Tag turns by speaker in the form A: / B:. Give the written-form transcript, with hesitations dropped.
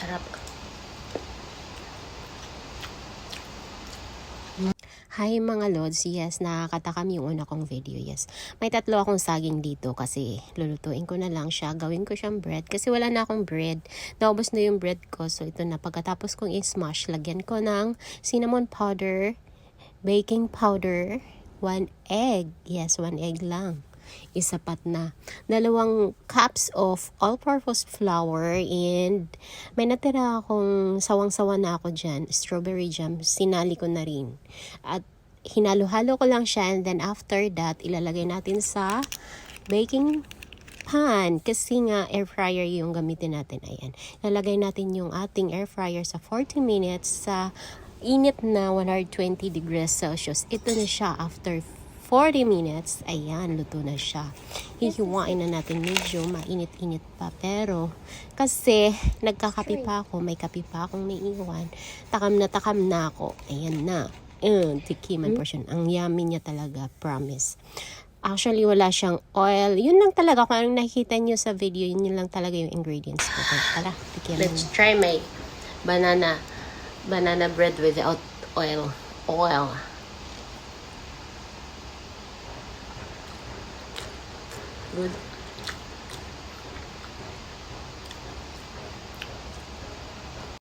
A: Sarap.
B: Hi mga lods, yes, nakakatakam yung una kong video, yes. May 3 akong saging dito kasi lulutuin ko na lang siya, gawin ko siyang bread kasi wala na akong bread. Naubos na yung bread ko, so ito na. Pagkatapos kong i-smash, lagyan ko ng cinnamon powder, baking powder, 1 egg. Yes, 1 egg lang. Isapat na. 2 cups of all-purpose flour and may natira akong sawang-sawa na ako dyan, strawberry jam, sinali ko na rin. At hinalo-halo ko lang siya and then after that, ilalagay natin sa baking pan kasi nga air fryer yung gamitin natin. Ayan. Lalagay natin yung ating air fryer sa 40 minutes sa init na 120 degrees Celsius. Ito na siya after 40 minutes. Ayan, luto na siya. Hihiwain na natin, medyo mainit-init pa. Pero, kasi nagkakape pa ako, may kape pa akong naiiwan. Takam na ako. Ayan na. Tikiman portion. Ang yummy niya talaga, promise. Actually, wala siyang oil. Yun lang talaga. Kung anong nakikita niyo sa video, yun lang talaga yung ingredients ko. Tara, tikiman
A: Let's try my banana bread without oil. Good.